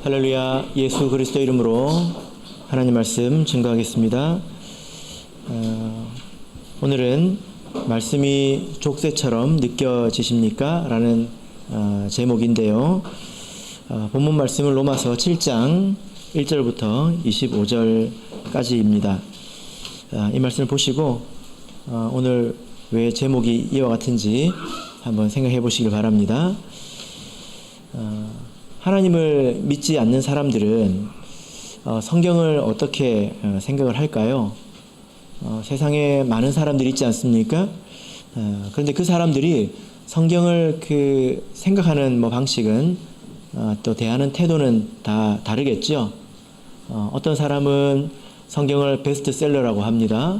할렐루야. 예수 그리스도 이름으로 하나님 말씀 증거하겠습니다. 오늘은 말씀이 족쇄처럼 느껴지십니까? 라는 제목인데요. 본문 말씀은 로마서 7장 1절부터 25절까지입니다. 이 말씀을 보시고 오늘 왜 제목이 이와 같은지 한번 생각해 보시길 바랍니다. 하나님을 믿지 않는 사람들은 성경을 어떻게 생각을 할까요? 세상에 많은 사람들이 있지 않습니까? 그런데 그 사람들이 성경을 생각하는 방식은 또 대하는 태도는 다 다르겠죠. 어떤 사람은 성경을 베스트셀러라고 합니다.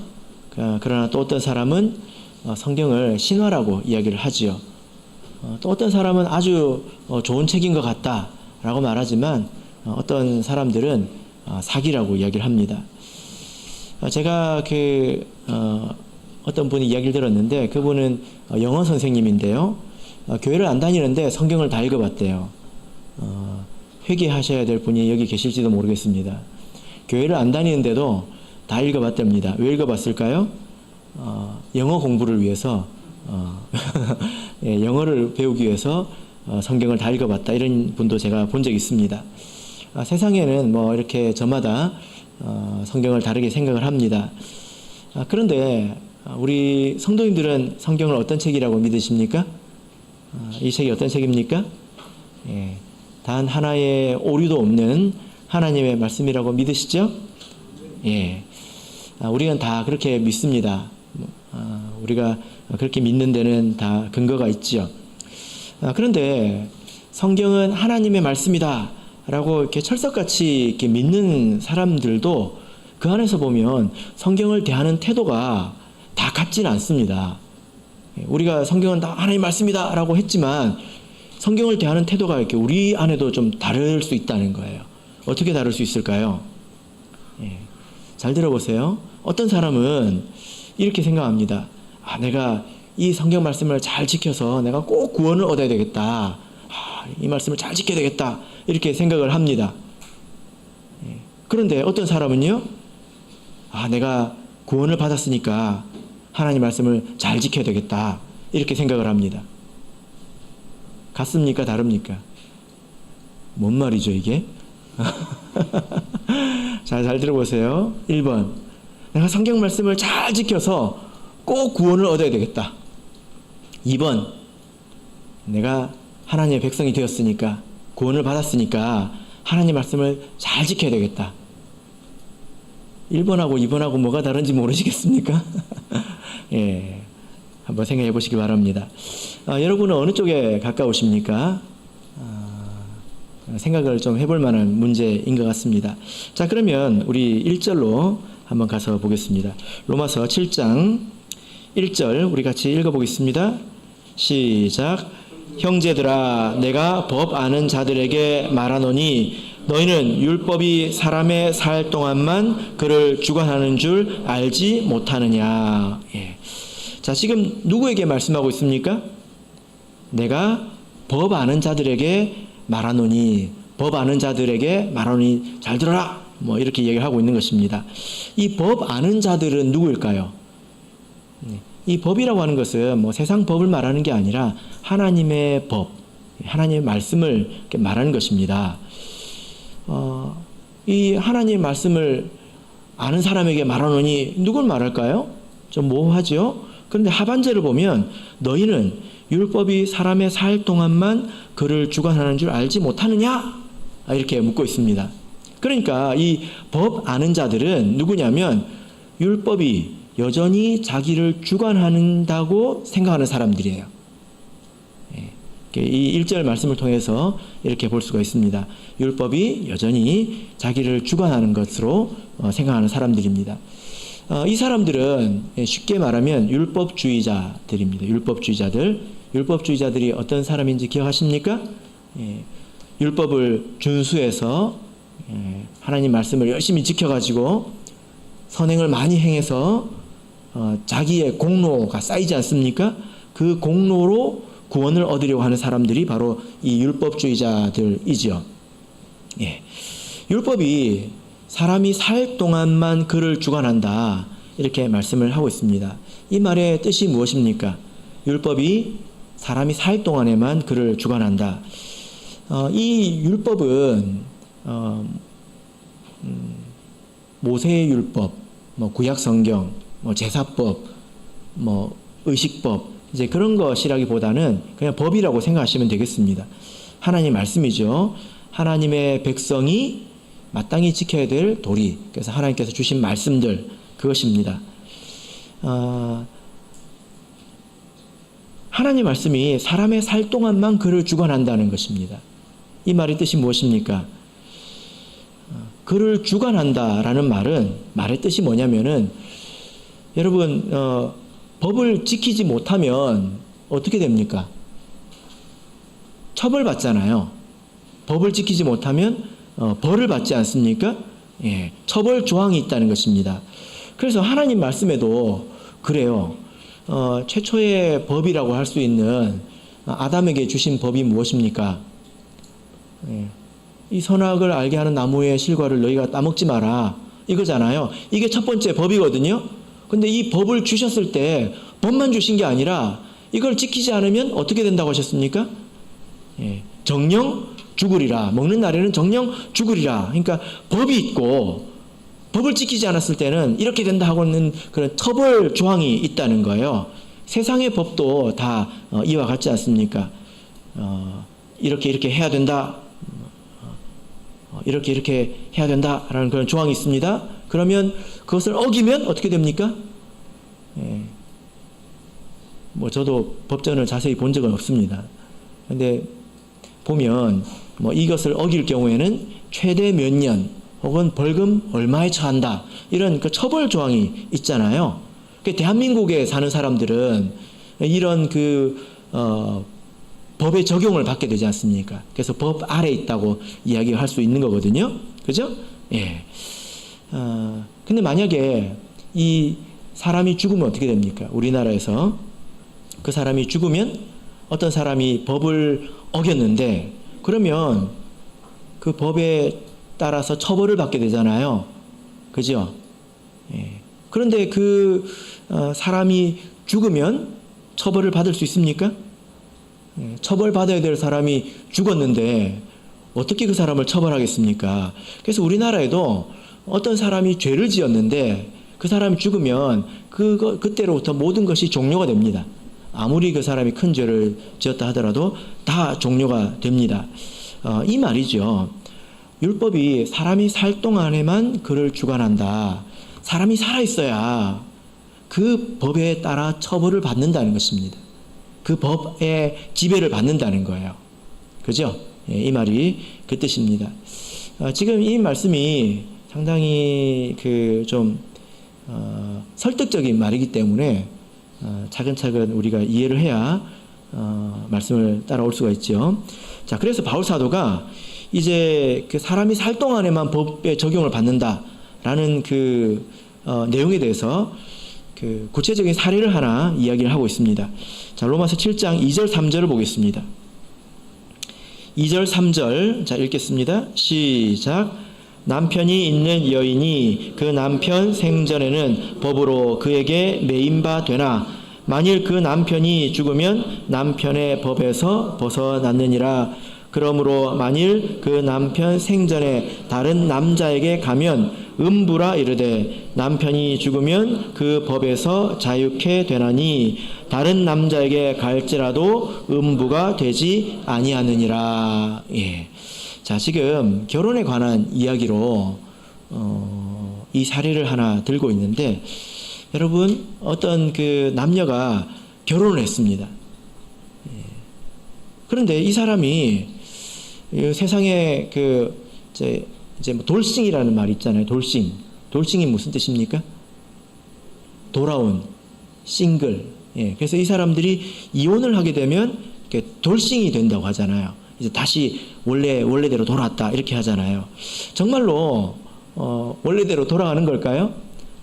그러나 또 어떤 사람은 성경을 신화라고 이야기를 하지요. 또 어떤 사람은 아주 좋은 책인 것 같다라고 말하지만 어떤 사람들은 사기라고 이야기를 합니다. 제가 어떤 분이 이야기를 들었는데 그분은 영어 선생님인데요. 교회를 안 다니는데 성경을 다 읽어봤대요. 회개하셔야 될 분이 여기 계실지도 모르겠습니다. 교회를 안 다니는데도 다 읽어봤답니다. 왜 읽어봤을까요? 영어 공부를 위해서 영어를 배우기 위해서 성경을 다 읽어봤다, 이런 분도 제가 본 적이 있습니다. 세상에는 이렇게 저마다 성경을 다르게 생각을 합니다. 그런데 우리 성도님들은 성경을 어떤 책이라고 믿으십니까? 이 책이 어떤 책입니까? 단 하나의 오류도 없는 하나님의 말씀이라고 믿으시죠? 우리는 다 그렇게 믿습니다. 우리가 그렇게 믿는 데는 다 근거가 있죠. 그런데 성경은 하나님의 말씀이다 라고 이렇게 철석같이 이렇게 믿는 사람들도 그 안에서 보면 성경을 대하는 태도가 다 같지는 않습니다. 우리가 성경은 다 하나님의 말씀이다 라고 했지만 성경을 대하는 태도가 이렇게 우리 안에도 좀 다를 수 있다는 거예요. 어떻게 다를 수 있을까요? 잘 들어보세요. 어떤 사람은 이렇게 생각합니다. 내가 이 성경 말씀을 잘 지켜서 내가 꼭 구원을 얻어야 되겠다. 이 말씀을 잘 지켜야 되겠다. 이렇게 생각을 합니다. 그런데 어떤 사람은요, 내가 구원을 받았으니까 하나님 말씀을 잘 지켜야 되겠다. 이렇게 생각을 합니다. 같습니까? 다릅니까? 뭔 말이죠, 이게? 잘 들어보세요. 1번. 내가 성경 말씀을 잘 지켜서 꼭 구원을 얻어야 되겠다. 2번. 내가 하나님의 백성이 되었으니까, 구원을 받았으니까 하나님 말씀을 잘 지켜야 되겠다. 1번하고 2번하고 뭐가 다른지 모르시겠습니까? 한번 생각해 보시기 바랍니다. 여러분은 어느 쪽에 가까우십니까? 생각을 좀 해볼 만한 문제인 것 같습니다. 자, 그러면 우리 1절로 한번 가서 보겠습니다. 로마서 7장 1절 우리 같이 읽어보겠습니다. 시작. 형제들아, 내가 법 아는 자들에게 말하노니 너희는 율법이 사람의 살 동안만 그를 주관하는 줄 알지 못하느냐. 자, 지금 누구에게 말씀하고 있습니까? 내가 법 아는 자들에게 말하노니, 법 아는 자들에게 말하노니 잘 들어라, 이렇게 얘기를 하고 있는 것입니다. 이 법 아는 자들은 누구일까요? 이 법이라고 하는 것은 세상 법을 말하는 게 아니라 하나님의 법, 하나님의 말씀을 말하는 것입니다. 이 하나님의 말씀을 아는 사람에게 말하노니 누굴 말할까요? 좀 모호하죠? 그런데 하반절을 보면 너희는 율법이 사람의 살 동안만 그를 주관하는 줄 알지 못하느냐? 이렇게 묻고 있습니다. 그러니까 이 법 아는 자들은 누구냐면 율법이 여전히 자기를 주관한다고 생각하는 사람들이에요. 이 1절 말씀을 통해서 이렇게 볼 수가 있습니다. 율법이 여전히 자기를 주관하는 것으로 생각하는 사람들입니다. 이 사람들은 쉽게 말하면 율법주의자들입니다. 율법주의자들이 어떤 사람인지 기억하십니까? 율법을 준수해서 하나님 말씀을 열심히 지켜가지고 선행을 많이 행해서 자기의 공로가 쌓이지 않습니까? 그 공로로 구원을 얻으려고 하는 사람들이 바로 이 율법주의자들이죠. 예. 율법이 사람이 살 동안만 그를 주관한다. 이렇게 말씀을 하고 있습니다. 이 말의 뜻이 무엇입니까? 율법이 사람이 살 동안에만 그를 주관한다. 이 율법은 모세의 율법, 구약 성경, 제사법, 의식법, 이제 그런 것이라기보다는 그냥 법이라고 생각하시면 되겠습니다. 하나님 말씀이죠. 하나님의 백성이 마땅히 지켜야 될 도리, 그래서 하나님께서 주신 말씀들, 그것입니다. 하나님 말씀이 사람의 살 동안만 그를 주관한다는 것입니다. 이 말의 뜻이 무엇입니까? 그를 주관한다라는 말의 뜻이 뭐냐면은, 여러분, 법을 지키지 못하면 어떻게 됩니까? 처벌받잖아요. 법을 지키지 못하면 벌을 받지 않습니까? 예, 처벌 조항이 있다는 것입니다. 그래서 하나님 말씀에도 그래요. 최초의 법이라고 할 수 있는 아담에게 주신 법이 무엇입니까? 예, 이 선악을 알게 하는 나무의 실과를 너희가 따먹지 마라, 이거잖아요. 이게 첫 번째 법이거든요. 근데 이 법을 주셨을 때 법만 주신 게 아니라 이걸 지키지 않으면 어떻게 된다고 하셨습니까? 예, 정령 죽으리라. 먹는 날에는 정령 죽으리라. 그러니까 법이 있고 법을 지키지 않았을 때는 이렇게 된다 하고는 그런 처벌 조항이 있다는 거예요. 세상의 법도 다 이와 같지 않습니까? 이렇게 해야 된다. 이렇게 해야 된다라는 그런 조항이 있습니다. 그러면 그것을 어기면 어떻게 됩니까? 예, 저도 법전을 자세히 본 적은 없습니다. 근데 보면 이것을 어길 경우에는 최대 몇 년 혹은 벌금 얼마에 처한다, 이런 그 처벌 조항이 있잖아요. 대한민국에 사는 사람들은 이런 법의 적용을 받게 되지 않습니까? 그래서 법 아래에 있다고 이야기할 수 있는 거거든요. 그죠? 예. 근데 만약에 이 사람이 죽으면 어떻게 됩니까? 우리나라에서 그 사람이 죽으면 어떤 사람이 법을 어겼는데, 그러면 그 법에 따라서 처벌을 받게 되잖아요. 그죠? 예. 그런데 그 사람이 죽으면 처벌을 받을 수 있습니까? 예. 처벌받아야 될 사람이 죽었는데 어떻게 그 사람을 처벌하겠습니까? 그래서 우리나라에도 어떤 사람이 죄를 지었는데 그 사람이 죽으면 그때로부터 모든 것이 종료가 됩니다. 아무리 그 사람이 큰 죄를 지었다 하더라도 다 종료가 됩니다. 이 말이죠. 율법이 사람이 살 동안에만 그를 주관한다. 사람이 살아있어야 그 법에 따라 처벌을 받는다는 것입니다. 그 법의 지배를 받는다는 거예요. 그죠? 예, 이 말이 그 뜻입니다. 지금 이 말씀이 상당히 좀 설득적인 말이기 때문에 차근차근 우리가 이해를 해야 말씀을 따라올 수가 있죠. 자, 그래서 바울 사도가 이제 그 사람이 살 동안에만 법의 적용을 받는다라는 내용에 대해서 구체적인 사례를 하나 이야기를 하고 있습니다. 자, 로마서 7장 2절 3절을 보겠습니다. 2절 3절 자 읽겠습니다. 시작. 남편이 있는 여인이 그 남편 생전에는 법으로 그에게 매인 바 되나 만일 그 남편이 죽으면 남편의 법에서 벗어났느니라. 그러므로 만일 그 남편 생전에 다른 남자에게 가면 음부라 이르되 남편이 죽으면 그 법에서 자유케 되나니 다른 남자에게 갈지라도 음부가 되지 아니하느니라. 예. 자, 지금 결혼에 관한 이야기로 이 사례를 하나 들고 있는데, 여러분, 어떤 남녀가 결혼을 했습니다. 예. 그런데 이 사람이 세상에 이제 돌싱이라는 말이 있잖아요. 돌싱이 무슨 뜻입니까? 돌아온, 싱글. 예. 그래서 이 사람들이 이혼을 하게 되면 돌싱이 된다고 하잖아요. 이제 다시 원래대로 돌아왔다 이렇게 하잖아요. 정말로 원래대로 돌아가는 걸까요?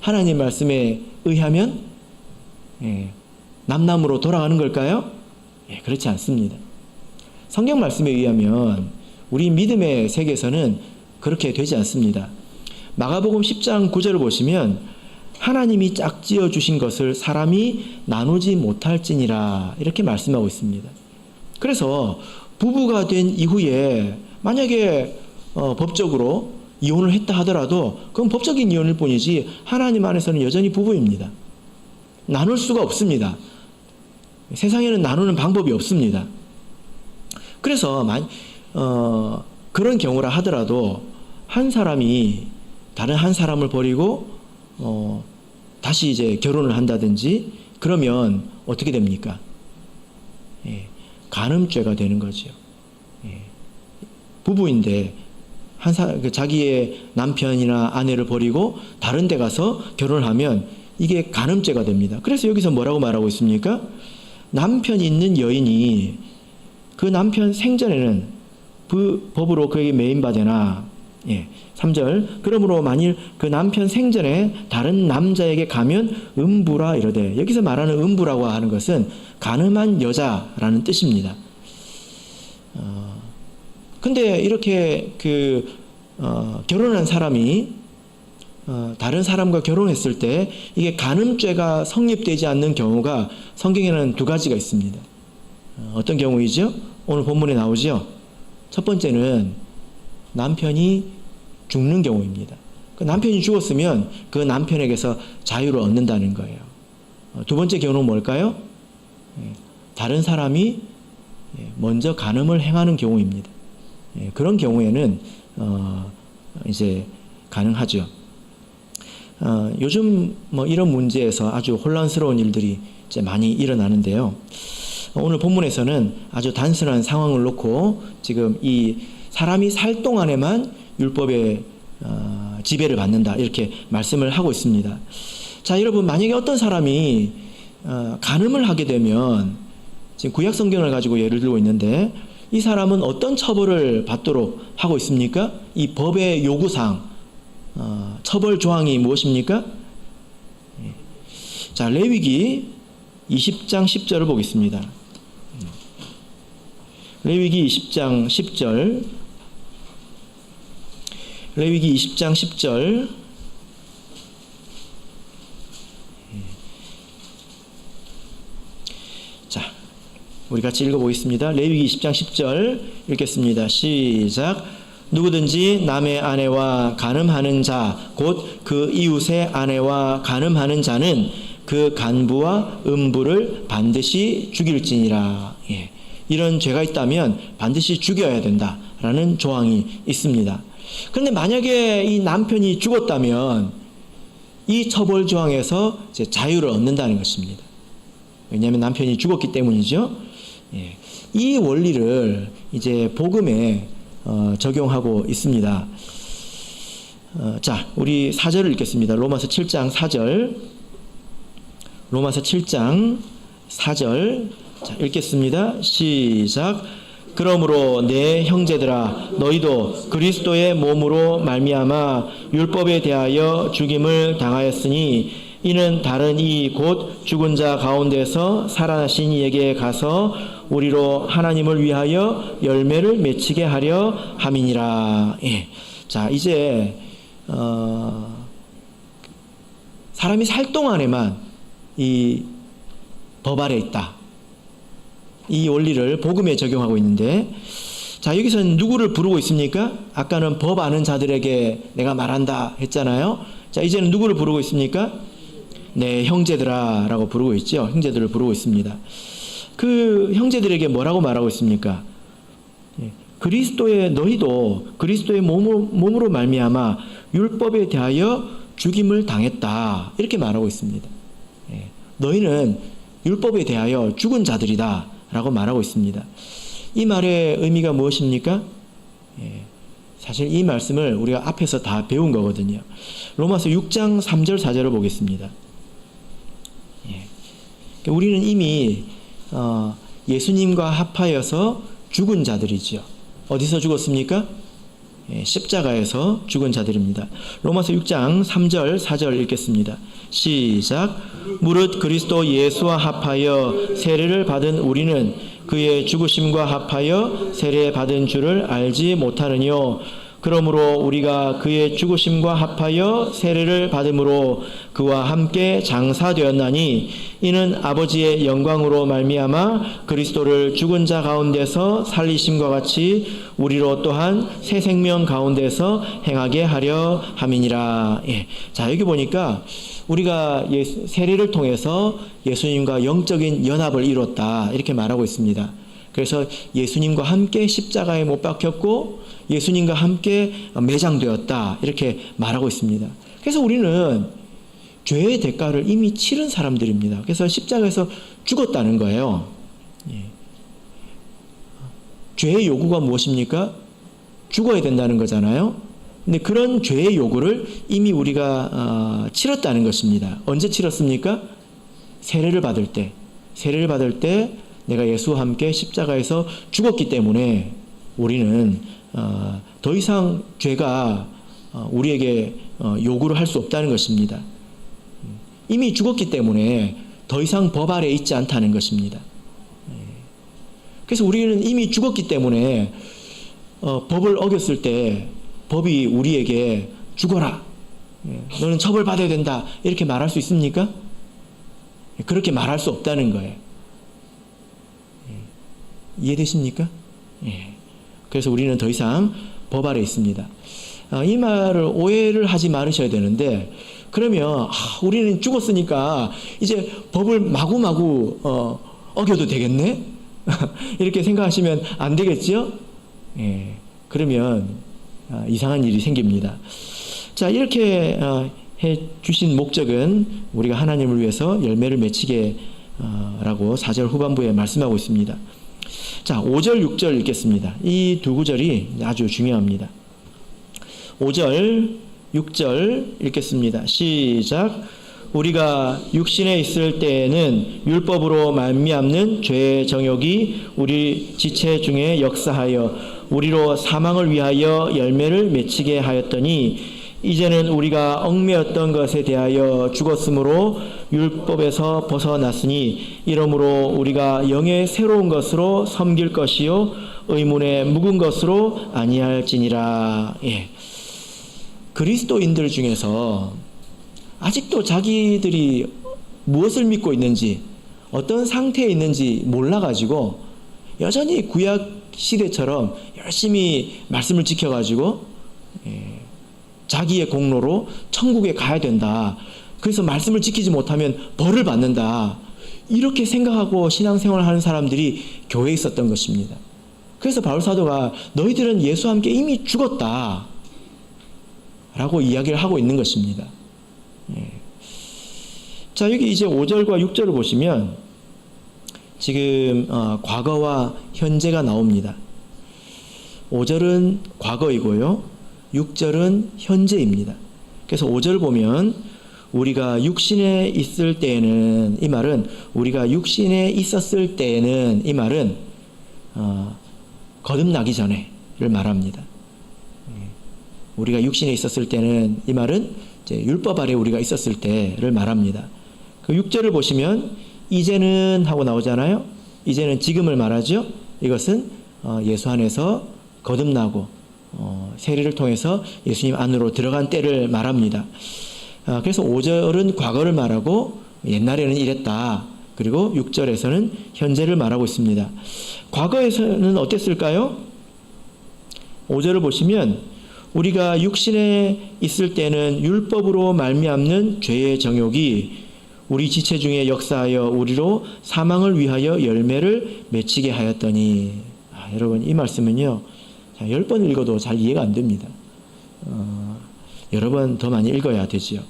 하나님 말씀에 의하면 남남으로 돌아가는 걸까요? 예, 그렇지 않습니다. 성경 말씀에 의하면 우리 믿음의 세계에서는 그렇게 되지 않습니다. 마가복음 10장 9절을 보시면 하나님이 짝지어 주신 것을 사람이 나누지 못할지니라 이렇게 말씀하고 있습니다. 그래서 부부가 된 이후에 만약에 법적으로 이혼을 했다 하더라도 그건 법적인 이혼일 뿐이지 하나님 안에서는 여전히 부부입니다. 나눌 수가 없습니다. 세상에는 나누는 방법이 없습니다. 그래서 그런 경우라 하더라도 한 사람이 다른 한 사람을 버리고 다시 이제 결혼을 한다든지 그러면 어떻게 됩니까? 간음죄가 되는 거죠. 부부인데 자기의 남편이나 아내를 버리고 다른 데 가서 결혼을 하면 이게 간음죄가 됩니다. 그래서 여기서 뭐라고 말하고 있습니까? 남편이 있는 여인이 그 남편 생전에는 그 법으로 그에게 매인받으나 3절 그러므로 만일 그 남편 생전에 다른 남자에게 가면 음부라 이러되 여기서 말하는 음부라고 하는 것은 간음한 여자라는 뜻입니다. 근데 이렇게 결혼한 사람이 다른 사람과 결혼했을 때 이게 간음죄가 성립되지 않는 경우가 성경에는 두 가지가 있습니다. 어떤 경우이죠? 오늘 본문에 나오죠. 첫 번째는 남편이 죽는 경우입니다. 그 남편이 죽었으면 그 남편에게서 자유를 얻는다는 거예요. 두 번째 경우는 뭘까요? 다른 사람이 먼저 간음을 행하는 경우입니다. 그런 경우에는 이제 가능하죠. 요즘 이런 문제에서 아주 혼란스러운 일들이 이제 많이 일어나는데요. 오늘 본문에서는 아주 단순한 상황을 놓고 지금 이 사람이 살 동안에만 율법의 지배를 받는다 이렇게 말씀을 하고 있습니다. 자, 여러분 만약에 어떤 사람이 간음을 하게 되면 지금 구약 성경을 가지고 예를 들고 있는데 이 사람은 어떤 처벌을 받도록 하고 있습니까? 이 법의 요구사항 처벌 조항이 무엇입니까? 자, 레위기 20장 10절을 보겠습니다. 레위기 20장 10절 레위기 20장 10절 자, 우리 같이 읽어보겠습니다. 레위기 20장 10절 읽겠습니다. 시작. 누구든지 남의 아내와 간음하는 자, 곧 그 이웃의 아내와 간음하는 자는 그 간부와 음부를 반드시 죽일지니라. 이런 죄가 있다면 반드시 죽여야 된다라는 조항이 있습니다. 그런데 만약에 이 남편이 죽었다면 이 처벌 조항에서 이제 자유를 얻는다는 것입니다. 왜냐하면 남편이 죽었기 때문이죠. 이 원리를 이제 복음에 적용하고 있습니다. 자, 우리 4절을 읽겠습니다. 로마서 7장 4절. 로마서 7장 4절. 자, 읽겠습니다. 시작. 그러므로 내 형제들아 너희도 그리스도의 몸으로 말미암아 율법에 대하여 죽임을 당하였으니 이는 다른 이 곧 죽은 자 가운데서 살아나신 이에게 가서 우리로 하나님을 위하여 열매를 맺히게 하려 함이니라. 자, 이제 사람이 살 동안에만 이 법 아래 있다. 이 원리를 복음에 적용하고 있는데, 자, 여기서는 누구를 부르고 있습니까? 아까는 법 아는 자들에게 내가 말한다 했잖아요. 자, 이제는 누구를 부르고 있습니까? 네, 형제들아 라고 부르고 있죠. 형제들을 부르고 있습니다. 그 형제들에게 뭐라고 말하고 있습니까? 너희도 그리스도의 몸으로 말미암아 율법에 대하여 죽임을 당했다. 이렇게 말하고 있습니다. 너희는 율법에 대하여 죽은 자들이다 라고 말하고 있습니다. 이 말의 의미가 무엇입니까? 사실 이 말씀을 우리가 앞에서 다 배운 거거든요. 로마서 6장 3절 4절을 보겠습니다. 우리는 이미 예수님과 합하여서 죽은 자들이죠. 어디서 죽었습니까? 십자가에서 죽은 자들입니다. 로마서 6장 3절 4절 읽겠습니다. 시작. 무릇 그리스도 예수와 합하여 세례를 받은 우리는 그의 죽으심과 합하여 세례 받은 줄을 알지 못하느뇨. 그러므로 우리가 그의 죽으심과 합하여 세례를 받음으로 그와 함께 장사되었나니 이는 아버지의 영광으로 말미암아 그리스도를 죽은 자 가운데서 살리심과 같이 우리로 또한 새 생명 가운데서 행하게 하려 함이니라. 예. 자, 여기 보니까 우리가 세례를 통해서 예수님과 영적인 연합을 이뤘다 이렇게 말하고 있습니다. 그래서 예수님과 함께 십자가에 못 박혔고 예수님과 함께 매장되었다 이렇게 말하고 있습니다. 그래서 우리는 죄의 대가를 이미 치른 사람들입니다. 그래서 십자가에서 죽었다는 거예요. 예. 죄의 요구가 무엇입니까? 죽어야 된다는 거잖아요. 근데 그런 죄의 요구를 이미 우리가 치렀다는 것입니다. 언제 치렀습니까? 세례를 받을 때. 세례를 받을 때 내가 예수와 함께 십자가에서 죽었기 때문에 우리는 더 이상 죄가 우리에게 요구를 할 수 없다는 것입니다. 이미 죽었기 때문에 더 이상 법 아래에 있지 않다는 것입니다. 그래서 우리는 이미 죽었기 때문에 법을 어겼을 때 법이 우리에게 죽어라, 너는 처벌받아야 된다 이렇게 말할 수 있습니까? 그렇게 말할 수 없다는 거예요. 이해되십니까? 그래서 우리는 더 이상 법 아래에 있습니다. 이 말을 오해를 하지 말으셔야 되는데, 그러면 우리는 죽었으니까 이제 법을 마구마구 어겨도 되겠네? 이렇게 생각하시면 안 되겠죠? 그러면 이상한 일이 생깁니다. 자, 이렇게 해 주신 목적은 우리가 하나님을 위해서 열매를 맺히게 라고 4절 후반부에 말씀하고 있습니다. 자, 5절, 6절 읽겠습니다. 이 두 구절이 아주 중요합니다. 5절, 6절 읽겠습니다. 시작. 우리가 육신에 있을 때에는 율법으로 말미암는 죄의 정욕이 우리 지체 중에 역사하여 우리로 사망을 위하여 열매를 맺히게 하였더니 이제는 우리가 얽매였던 것에 대하여 죽었으므로 율법에서 벗어났으니 이러므로 우리가 영의 새로운 것으로 섬길 것이요 의문의 묵은 것으로 아니할지니라. 예. 그리스도인들 중에서 아직도 자기들이 무엇을 믿고 있는지 어떤 상태에 있는지 몰라가지고 여전히 구약 시대처럼 열심히 말씀을 지켜가지고 자기의 공로로 천국에 가야 된다. 그래서 말씀을 지키지 못하면 벌을 받는다. 이렇게 생각하고 신앙생활을 하는 사람들이 교회에 있었던 것입니다. 그래서 바울 사도가 너희들은 예수와 함께 이미 죽었다 라고 이야기를 하고 있는 것입니다. 자, 여기 이제 5절과 6절을 보시면 지금 과거와 현재가 나옵니다. 5절은 과거이고요 6절은 현재입니다. 그래서 5절 보면 우리가 육신에 있을 때에는, 이 말은 우리가 육신에 있었을 때에는, 이 말은 거듭나기 전에를 말합니다. 우리가 육신에 있었을 때는, 이 말은 이제 율법 아래 우리가 있었을 때를 말합니다. 그 6절을 보시면 이제는 하고 나오잖아요. 이제는 지금을 말하죠. 이것은 예수 안에서 거듭나고 세례를 통해서 예수님 안으로 들어간 때를 말합니다. 그래서 5절은 과거를 말하고 옛날에는 이랬다. 그리고 6절에서는 현재를 말하고 있습니다. 과거에서는 어땠을까요? 5절을 보시면 우리가 육신에 있을 때는 율법으로 말미암는 죄의 정욕이 우리 지체 중에 역사하여 우리로 사망을 위하여 열매를 맺히게 하였더니, 여러분 이 말씀은요 10번 읽어도 잘 이해가 안 됩니다. 여러 번 더 많이 읽어야 되지요.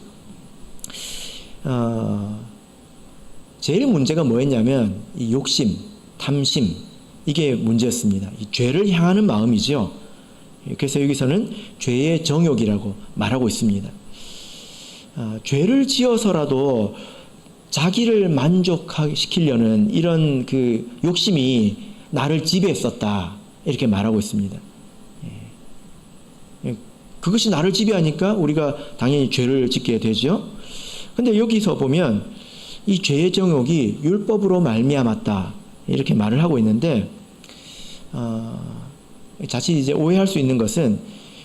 제일 문제가 뭐였냐면 이 욕심, 탐심, 이게 문제였습니다. 이 죄를 향하는 마음이죠. 그래서 여기서는 죄의 정욕이라고 말하고 있습니다. 죄를 지어서라도 자기를 만족시키려는 이런 그 욕심이 나를 지배했었다 이렇게 말하고 있습니다. 그것이 나를 지배하니까 우리가 당연히 죄를 짓게 되죠. 근데 여기서 보면 이 죄의 정욕이 율법으로 말미암았다 이렇게 말을 하고 있는데 자칫 이제 오해할 수 있는 것은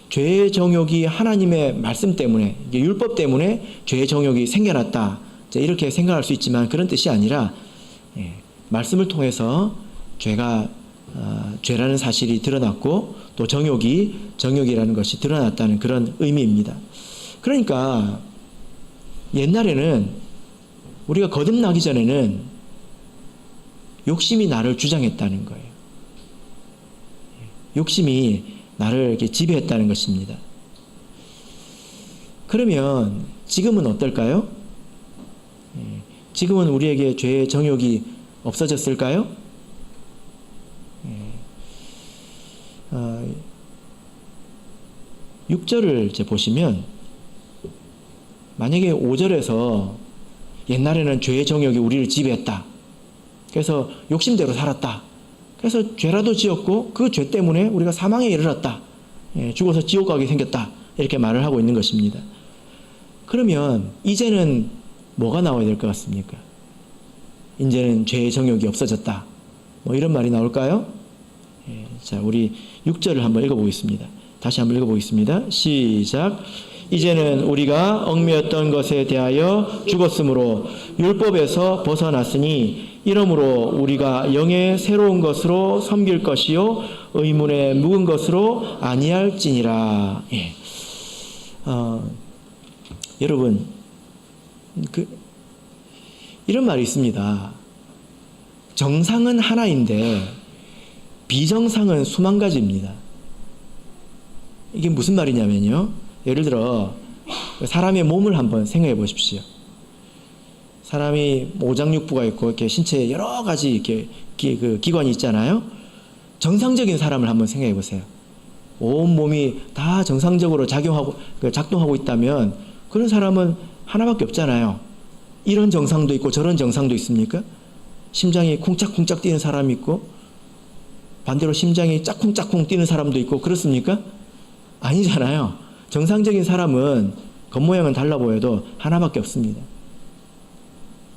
죄의 정욕이 하나님의 말씀 때문에, 율법 때문에 죄의 정욕이 생겨났다, 이렇게 생각할 수 있지만 그런 뜻이 아니라 말씀을 통해서 죄가 죄라는 사실이 드러났고 또 정욕이라는 것이 드러났다는 그런 의미입니다. 그러니까 옛날에는 우리가 거듭나기 전에는 욕심이 나를 주장했다는 거예요. 욕심이 나를 이렇게 지배했다는 것입니다. 그러면 지금은 어떨까요? 지금은 우리에게 죄의 정욕이 없어졌을까요? 6절을 이제 보시면 만약에 5절에서 옛날에는 죄의 정욕이 우리를 지배했다, 그래서 욕심대로 살았다, 그래서 죄라도 지었고 그 죄 때문에 우리가 사망에 이르렀다, 죽어서 지옥 가게 생겼다, 이렇게 말을 하고 있는 것입니다. 그러면 이제는 뭐가 나와야 될 것 같습니까? 이제는 죄의 정욕이 없어졌다, 뭐 이런 말이 나올까요? 자, 우리 6절을 한번 읽어보겠습니다. 다시 한번 읽어보겠습니다. 시작. 이제는 우리가 얽매였던 것에 대하여 죽었으므로 율법에서 벗어났으니 이러므로 우리가 영의 새로운 것으로 섬길 것이요 의문의 묵은 것으로 아니할지니라. 여러분, 이런 말이 있습니다. 정상은 하나인데 비정상은 수만 가지입니다. 이게 무슨 말이냐면요, 예를 들어 사람의 몸을 한번 생각해 보십시오. 사람이 오장육부가 있고 이렇게 신체에 여러 가지 이렇게 기관이 있잖아요. 정상적인 사람을 한번 생각해 보세요. 온 몸이 다 정상적으로 작동하고 있다면 그런 사람은 하나밖에 없잖아요. 이런 정상도 있고 저런 정상도 있습니까? 심장이 쿵짝쿵짝 뛰는 사람이 있고 반대로 심장이 짝쿵짝쿵 뛰는 사람도 있고 그렇습니까? 아니잖아요. 정상적인 사람은 겉모양은 달라 보여도 하나밖에 없습니다.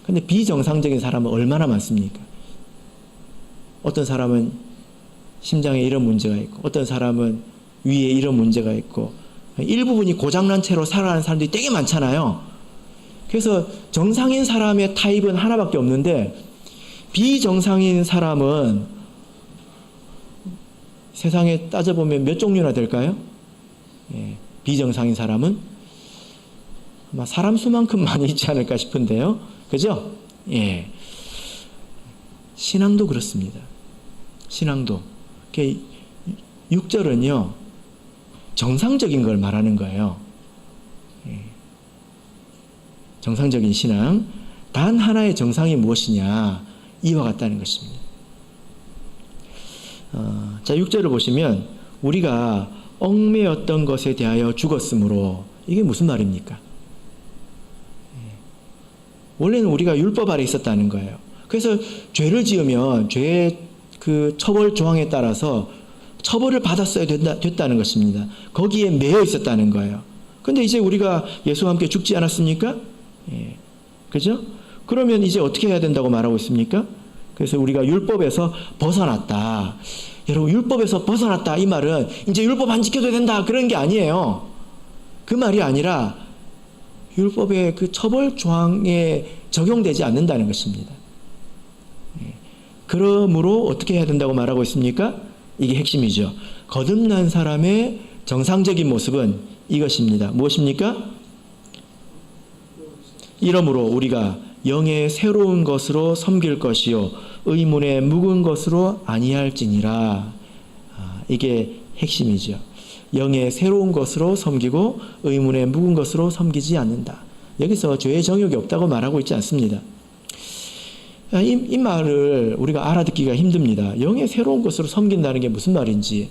근데 비정상적인 사람은 얼마나 많습니까? 어떤 사람은 심장에 이런 문제가 있고 어떤 사람은 위에 이런 문제가 있고 일부분이 고장난 채로 살아가는 사람들이 되게 많잖아요. 그래서 정상인 사람의 타입은 하나밖에 없는데 비정상인 사람은 세상에 따져보면 몇 종류나 될까요? 비정상인 사람은 아마 사람 수만큼 많이 있지 않을까 싶은데요. 그죠? 신앙도 그렇습니다. 신앙도. 6절은요, 정상적인 걸 말하는 거예요. 정상적인 신앙. 단 하나의 정상이 무엇이냐? 이와 같다는 것입니다. 자, 6절을 보시면 우리가 얽매였던 것에 대하여 죽었으므로, 이게 무슨 말입니까? 원래는 우리가 율법 아래 있었다는 거예요. 그래서 죄를 지으면 죄의 그 처벌 조항에 따라서 처벌을 받았어야 됐다는 것입니다. 거기에 매여 있었다는 거예요. 근데 이제 우리가 예수와 함께 죽지 않았습니까? 그죠? 그러면 이제 어떻게 해야 된다고 말하고 있습니까? 그래서 우리가 율법에서 벗어났다. 여러분, 율법에서 벗어났다, 이 말은 이제 율법 안 지켜도 된다, 그런 게 아니에요. 그 말이 아니라 율법의 그 처벌 조항에 적용되지 않는다는 것입니다. 그러므로 어떻게 해야 된다고 말하고 있습니까? 이게 핵심이죠. 거듭난 사람의 정상적인 모습은 이것입니다. 무엇입니까? 이러므로 우리가 영의 새로운 것으로 섬길 것이요 의문의 묵은 것으로 아니할지니라. 이게 핵심이죠. 영의 새로운 것으로 섬기고 의문의 묵은 것으로 섬기지 않는다. 여기서 죄의 정욕이 없다고 말하고 있지 않습니다. 이 말을 우리가 알아듣기가 힘듭니다. 영의 새로운 것으로 섬긴다는 게 무슨 말인지,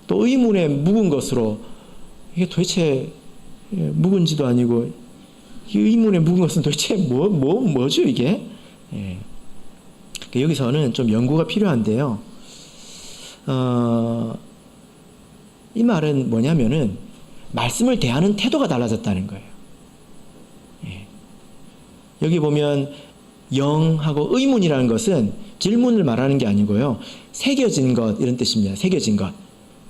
또 의문의 묵은 것으로, 이게 도대체 묵은지도 아니고 이 의문의 묵은 것은 도대체 뭐죠 이게? 여기서는 좀 연구가 필요한데요. 이 말은 뭐냐면은 말씀을 대하는 태도가 달라졌다는 거예요. 여기 보면 영하고 의문이라는 것은 질문을 말하는 게 아니고요. 새겨진 것 이런 뜻입니다. 새겨진 것.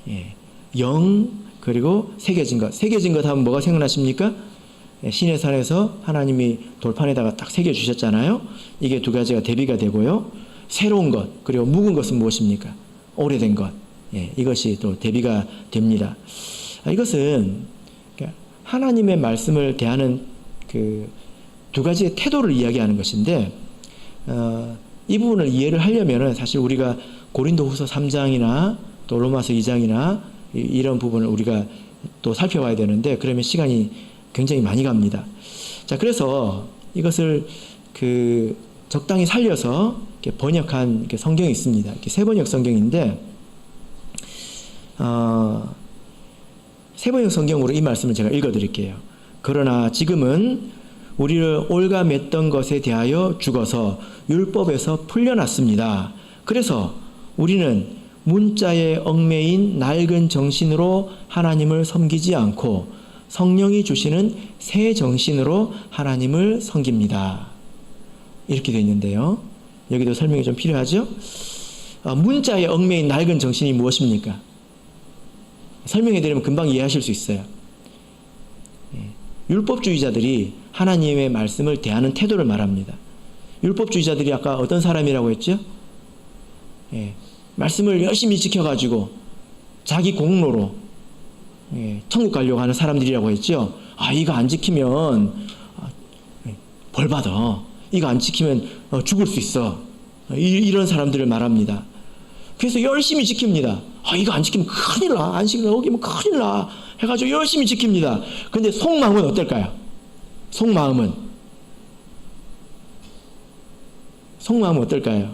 예. 영 그리고 새겨진 것. 새겨진 것 하면 뭐가 생각나십니까? 예. 신의 산에서 하나님이 돌판에다가 딱 새겨주셨잖아요. 이게 두 가지가 대비가 되고요. 새로운 것 그리고 묵은 것은 무엇입니까? 오래된 것. 예. 이것이 또 대비가 됩니다. 이것은 하나님의 말씀을 대하는 그 두 가지의 태도를 이야기하는 것인데 이 부분을 이해를 하려면 사실 우리가 고린도후서 3장이나 또 로마서 2장이나 이런 부분을 우리가 또 살펴봐야 되는데 그러면 시간이 굉장히 많이 갑니다. 자, 그래서 이것을 그 적당히 살려서 이렇게 번역한 이렇게 성경이 있습니다. 이렇게 세번역 성경인데 세번역 성경으로 이 말씀을 제가 읽어드릴게요. 그러나 지금은 우리를 올가맸던 것에 대하여 죽어서 율법에서 풀려났습니다. 그래서 우리는 문자에 얽매인 낡은 정신으로 하나님을 섬기지 않고 성령이 주시는 새 정신으로 하나님을 섬깁니다. 이렇게 되어 있는데요. 여기도 설명이 좀 필요하죠? 문자에 얽매인 낡은 정신이 무엇입니까? 설명해 드리면 금방 이해하실 수 있어요. 율법주의자들이 하나님의 말씀을 대하는 태도를 말합니다. 율법주의자들이 아까 어떤 사람이라고 했죠? 예, 말씀을 열심히 지켜가지고 자기 공로로 천국 가려고 하는 사람들이라고 했죠. 이거 안 지키면 벌 받아. 이거 안 지키면 죽을 수 있어. 이런 사람들을 말합니다. 그래서 열심히 지킵니다. 이거 안 지키면 큰일 나. 안 지키면 어기면 큰일 나. 해가지고 열심히 지킵니다. 근데 속마음은 어떨까요? 속마음은 어떨까요?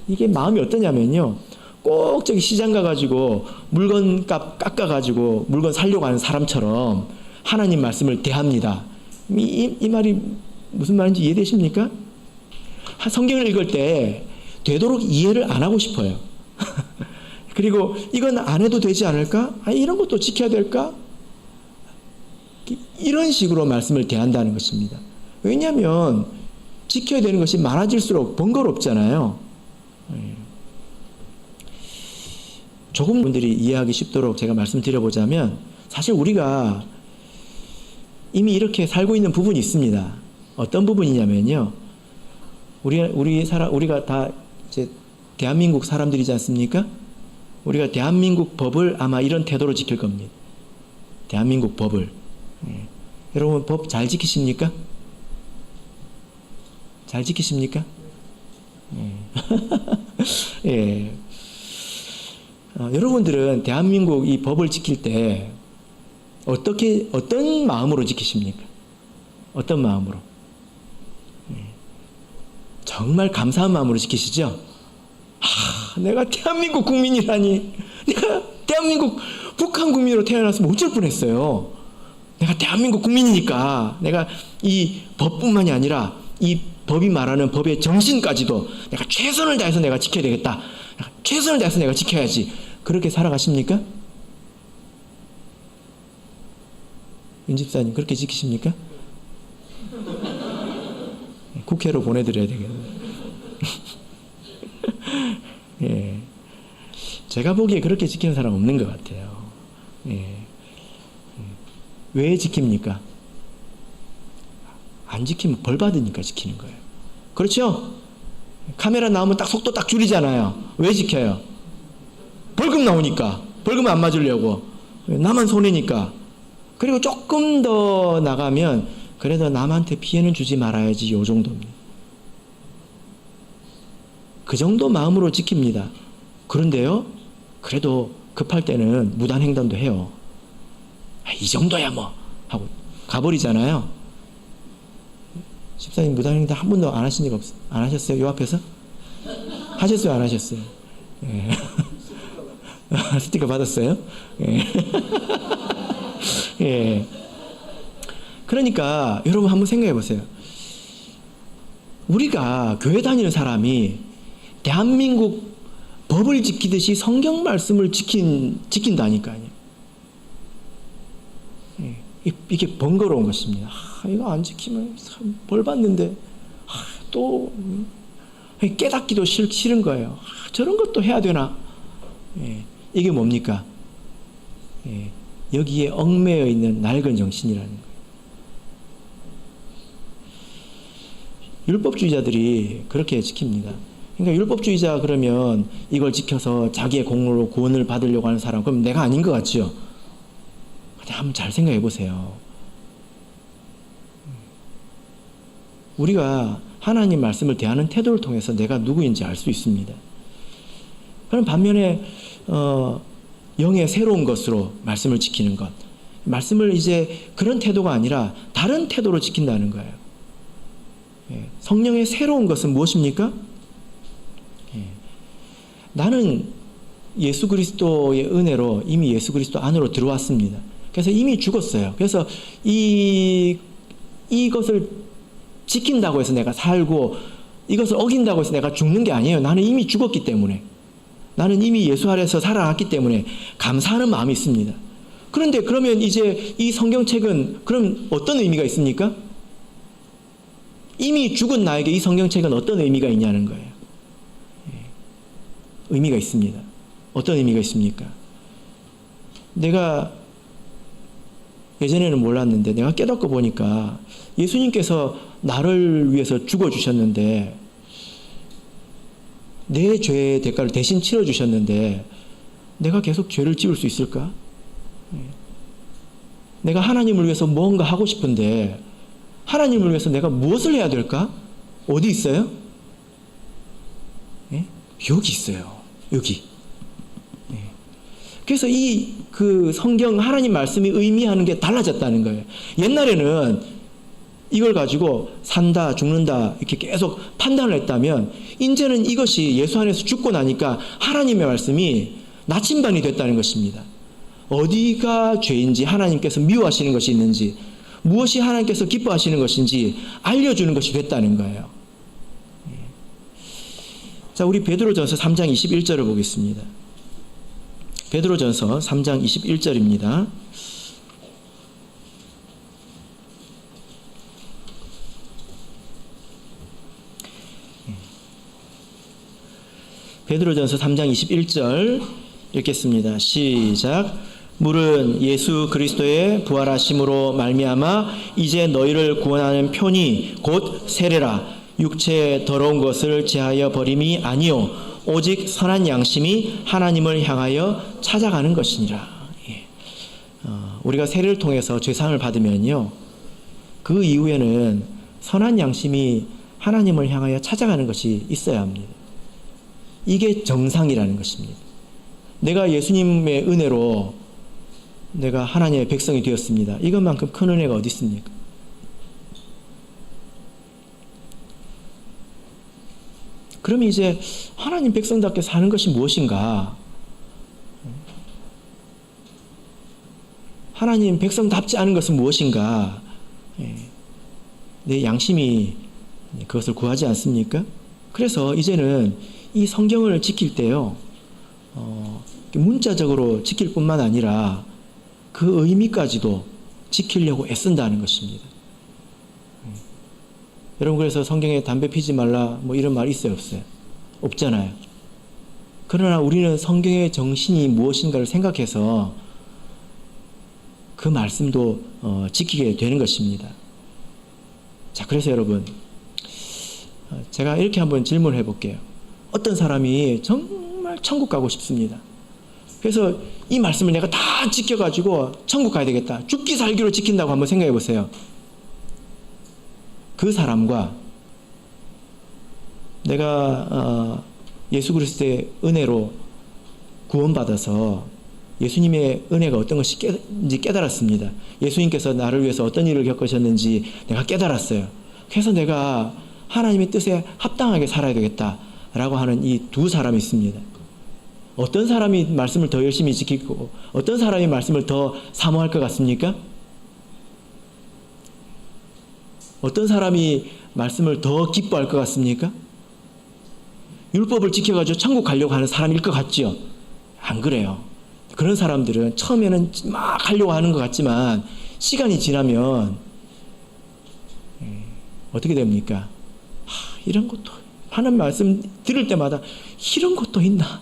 이게 마음이 어떠냐면요. 꼭 저기 시장 가가지고 물건값 깎아가지고 물건 사려고 하는 사람처럼 하나님 말씀을 대합니다. 이 말이 무슨 말인지 이해되십니까? 성경을 읽을 때 되도록 이해를 안 하고 싶어요. 그리고 이건 안 해도 되지 않을까? 이런 것도 지켜야 될까? 이런 식으로 말씀을 대한다는 것입니다. 왜냐하면 지켜야 되는 것이 많아질수록 번거롭잖아요. 조금 분들이 이해하기 쉽도록 제가 말씀드려보자면 사실 우리가 이미 이렇게 살고 있는 부분이 있습니다. 어떤 부분이냐면요. 우리가 다 이제 대한민국 사람들이지 않습니까? 우리가 대한민국 법을 아마 이런 태도로 지킬 겁니다. 대한민국 법을. 여러분 법 잘 지키십니까? 잘 지키십니까? 예. 여러분들은 대한민국 이 법을 지킬 때 어떤 마음으로 지키십니까? 어떤 마음으로? 정말 감사한 마음으로 지키시죠? 내가 대한민국 국민이라니, 내가 대한민국 북한 국민으로 태어났으면 어쩔 뻔했어요. 내가 대한민국 국민이니까 내가 이 법뿐만이 아니라 이 법이 말하는 법의 정신까지도 내가 최선을 다해서 내가 지켜야 되겠다. 최선을 다해서 내가 지켜야지. 그렇게 살아가십니까? 윤 집사님 그렇게 지키십니까? 국회로 보내드려야 되겠네요. 예. 제가 보기에 그렇게 지키는 사람 없는 것 같아요. 예. 왜 지킵니까? 안 지키면 벌 받으니까 지키는 거예요. 그렇죠? 카메라 나오면 딱 속도 딱 줄이잖아요. 왜 지켜요? 벌금 나오니까. 벌금 안 맞으려고. 나만 손해니까. 그리고 조금 더 나가면 그래도 남한테 피해는 주지 말아야지. 요 정도입니다. 그 정도 마음으로 지킵니다. 그런데요, 그래도 급할 때는 무단횡단도 해요. 이 정도야 뭐 하고 가버리잖아요. 집사님 무단횡단 한 번도 안 하신 적 안 하셨어요? 요 앞에서? 하셨어요? 안 하셨어요? 예. 스티커 받았어요? 예. 예. 그러니까 여러분 한번 생각해 보세요. 우리가 교회 다니는 사람이 대한민국 법을 지키듯이 성경 말씀을 지킨다니까요. 이게 번거로운 것입니다. 이거 안 지키면 참 벌 받는데 또 깨닫기도 싫은 거예요. 저런 것도 해야 되나? 이게 뭡니까? 여기에 얽매여 있는 낡은 정신이라는 거예요. 율법주의자들이 그렇게 지킵니다. 그러니까 율법주의자 그러면 이걸 지켜서 자기의 공로로 구원을 받으려고 하는 사람, 그럼 내가 아닌 것 같죠? 근데 한번 잘 생각해 보세요. 우리가 하나님 말씀을 대하는 태도를 통해서 내가 누구인지 알 수 있습니다. 그럼 반면에 영의 새로운 것으로 말씀을 지키는 것, 말씀을 이제 그런 태도가 아니라 다른 태도로 지킨다는 거예요. 성령의 새로운 것은 무엇입니까? 나는 예수 그리스도의 은혜로 이미 예수 그리스도 안으로 들어왔습니다. 그래서 이미 죽었어요. 그래서 이것을 지킨다고 해서 내가 살고 이것을 어긴다고 해서 내가 죽는 게 아니에요. 나는 이미 죽었기 때문에, 나는 이미 예수 아래서 살아났기 때문에 감사하는 마음이 있습니다. 그런데 그러면 이제 이 성경책은 그럼 어떤 의미가 있습니까? 이미 죽은 나에게 이 성경책은 어떤 의미가 있냐는 거예요. 의미가 있습니다. 어떤 의미가 있습니까? 내가 예전에는 몰랐는데 내가 깨닫고 보니까 예수님께서 나를 위해서 죽어주셨는데, 내 죄의 대가를 대신 치러주셨는데 내가 계속 죄를 지을 수 있을까? 내가 하나님을 위해서 뭔가 하고 싶은데 하나님을 위해서 내가 무엇을 해야 될까? 어디 있어요? 여기 있어요. 여기. 그래서 그 성경 하나님 말씀이 의미하는 게 달라졌다는 거예요. 옛날에는 이걸 가지고 산다, 죽는다 이렇게 계속 판단을 했다면, 이제는 이것이 예수 안에서 죽고 나니까 하나님의 말씀이 나침반이 됐다는 것입니다. 어디가 죄인지, 하나님께서 미워하시는 것이 있는지, 무엇이 하나님께서 기뻐하시는 것인지 알려주는 것이 됐다는 거예요. 자, 우리 베드로전서 3장 21절을 보겠습니다. 베드로전서 3장 21절입니다. 베드로전서 3장 21절 읽겠습니다. 시작. 물은 예수 그리스도의 부활하심으로 말미암아 이제 너희를 구원하는 편이 곧 세례라. 육체의 더러운 것을 제하여 버림이 아니요 오직 선한 양심이 하나님을 향하여 찾아가는 것이니라. 우리가 세례를 통해서 죄사함을 받으면요, 그 이후에는 선한 양심이 하나님을 향하여 찾아가는 것이 있어야 합니다. 이게 정상이라는 것입니다. 내가 예수님의 은혜로 내가 하나님의 백성이 되었습니다. 이것만큼 큰 은혜가 어디 있습니까? 그러면 이제 하나님 백성답게 사는 것이 무엇인가? 하나님 백성답지 않은 것은 무엇인가? 내 양심이 그것을 구하지 않습니까? 그래서 이제는 이 성경을 지킬 때요, 문자적으로 지킬 뿐만 아니라 그 의미까지도 지키려고 애쓴다는 것입니다. 여러분, 그래서 성경에 담배 피지 말라 뭐 이런 말 있어요, 없어요? 없잖아요. 그러나 우리는 성경의 정신이 무엇인가를 생각해서 그 말씀도 지키게 되는 것입니다. 자, 그래서 여러분, 제가 이렇게 한번 질문을 해볼게요. 어떤 사람이 정말 천국 가고 싶습니다. 그래서 이 말씀을 내가 다 지켜가지고 천국 가야 되겠다, 죽기 살기로 지킨다고 한번 생각해 보세요. 그 사람과 내가 예수 그리스도의 은혜로 구원받아서 예수님의 은혜가 어떤 것인지 깨달았습니다. 예수님께서 나를 위해서 어떤 일을 겪으셨는지 내가 깨달았어요. 그래서 내가 하나님의 뜻에 합당하게 살아야 되겠다라고 하는 이 두 사람이 있습니다. 어떤 사람이 말씀을 더 열심히 지키고 어떤 사람이 말씀을 더 사모할 것 같습니까? 어떤 사람이 말씀을 더 기뻐할 것 같습니까? 율법을 지켜가지고 천국 가려고 하는 사람일 것 같지요? 안 그래요. 그런 사람들은 처음에는 막 하려고 하는 것 같지만 시간이 지나면 어떻게 됩니까? 이런 것도, 하나님 말씀 들을 때마다 이런 것도 있나?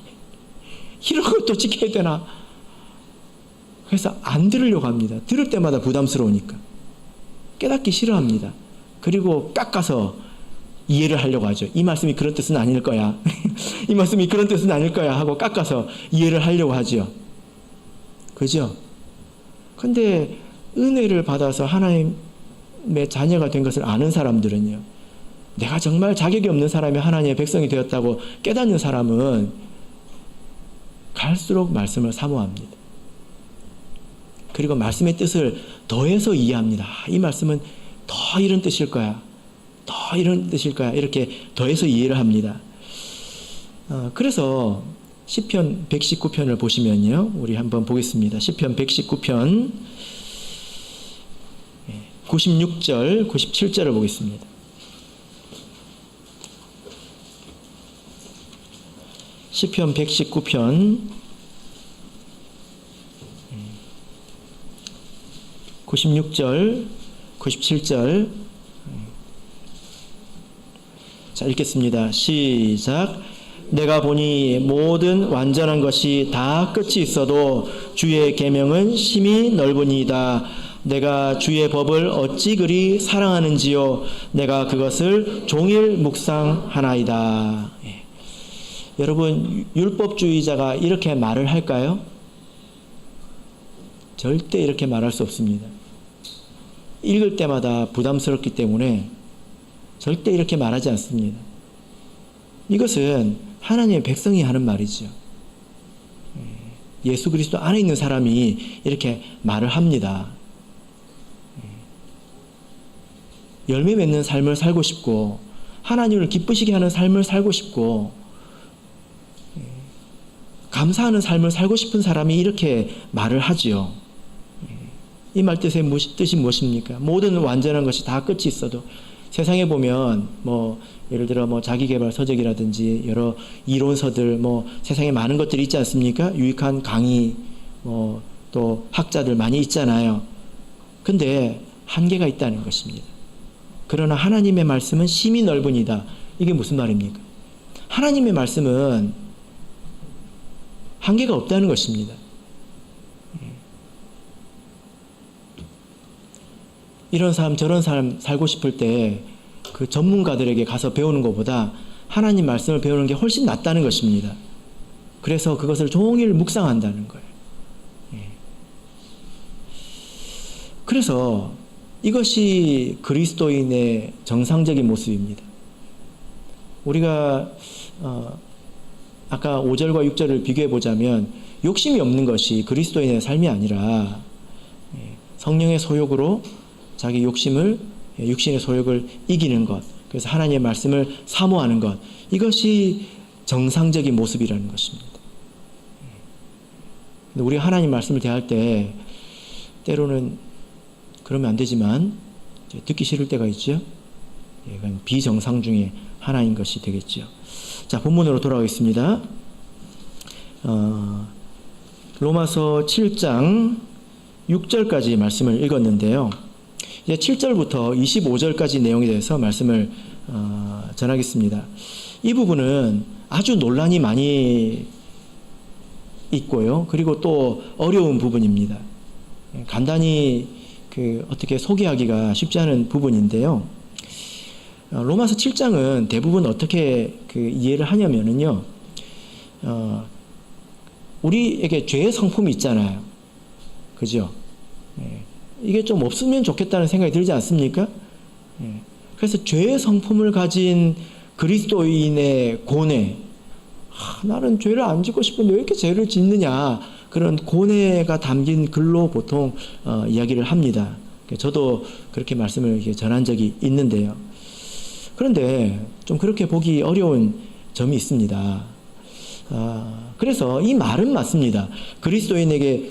이런 것도 지켜야 되나? 그래서 안 들으려고 합니다. 들을 때마다 부담스러우니까. 깨닫기 싫어합니다. 그리고 깎아서 이해를 하려고 하죠. 이 말씀이 그런 뜻은 아닐 거야. 이 말씀이 그런 뜻은 아닐 거야 하고 깎아서 이해를 하려고 하죠. 그죠? 근데 은혜를 받아서 하나님의 자녀가 된 것을 아는 사람들은요, 내가 정말 자격이 없는 사람이 하나님의 백성이 되었다고 깨닫는 사람은 갈수록 말씀을 사모합니다. 그리고 말씀의 뜻을 더해서 이해합니다. 이 말씀은 더 이런 뜻일 거야. 더 이런 뜻일 거야. 이렇게 더해서 이해를 합니다. 그래서 시편 119편을 보시면요, 우리 한번 보겠습니다. 시편 119편 96절, 97절을 보겠습니다. 시편 119편 96절, 97절. 자, 읽겠습니다. 시작. 내가 보니 모든 완전한 것이 다 끝이 있어도 주의 계명은 심히 넓으니이다. 내가 주의 법을 어찌 그리 사랑하는지요. 내가 그것을 종일 묵상하나이다. 예. 여러분, 율법주의자가 이렇게 말을 할까요? 절대 이렇게 말할 수 없습니다. 읽을 때마다 부담스럽기 때문에 절대 이렇게 말하지 않습니다. 이것은 하나님의 백성이 하는 말이죠. 예수 그리스도 안에 있는 사람이 이렇게 말을 합니다. 열매 맺는 삶을 살고 싶고, 하나님을 기쁘시게 하는 삶을 살고 싶고, 감사하는 삶을 살고 싶은 사람이 이렇게 말을 하지요. 이 말 뜻이 무엇입니까? 모든 완전한 것이 다 끝이 있어도, 세상에 보면 예를 들어 자기계발 서적이라든지 여러 이론서들, 세상에 많은 것들이 있지 않습니까? 유익한 강의, 또 학자들 많이 있잖아요. 근데 한계가 있다는 것입니다. 그러나 하나님의 말씀은 심히 넓으니다. 이게 무슨 말입니까? 하나님의 말씀은 한계가 없다는 것입니다. 이런 사람 저런 사람 살고 싶을 때 그 전문가들에게 가서 배우는 것보다 하나님 말씀을 배우는 게 훨씬 낫다는 것입니다. 그래서 그것을 종일 묵상한다는 거예요. 그래서 이것이 그리스도인의 정상적인 모습입니다. 우리가 아까 5절과 6절을 비교해 보자면, 욕심이 없는 것이 그리스도인의 삶이 아니라 성령의 소욕으로 자기 육신의 소욕을 이기는 것, 그래서 하나님의 말씀을 사모하는 것, 이것이 정상적인 모습이라는 것입니다. 우리가 하나님 말씀을 대할 때 때로는 그러면 안 되지만 듣기 싫을 때가 있죠. 이건 비정상 중에 하나인 것이 되겠죠. 자, 본문으로 돌아가겠습니다. 로마서 7장 6절까지 말씀을 읽었는데요. 이제 7절부터 25절까지 내용에 대해서 말씀을 전하겠습니다. 이 부분은 아주 논란이 많이 있고요. 그리고 또 어려운 부분입니다. 간단히 어떻게 소개하기가 쉽지 않은 부분인데요. 로마서 7장은 대부분 어떻게 이해를 하냐면요. 우리에게 죄의 성품이 있잖아요. 그죠? 이게 좀 없으면 좋겠다는 생각이 들지 않습니까? 그래서 죄의 성품을 가진 그리스도인의 고뇌, 나는 죄를 안 짓고 싶은데 왜 이렇게 죄를 짓느냐, 그런 고뇌가 담긴 글로 보통 이야기를 합니다. 저도 그렇게 말씀을 전한 적이 있는데요. 그런데 좀 그렇게 보기 어려운 점이 있습니다. 그래서 이 말은 맞습니다. 그리스도인에게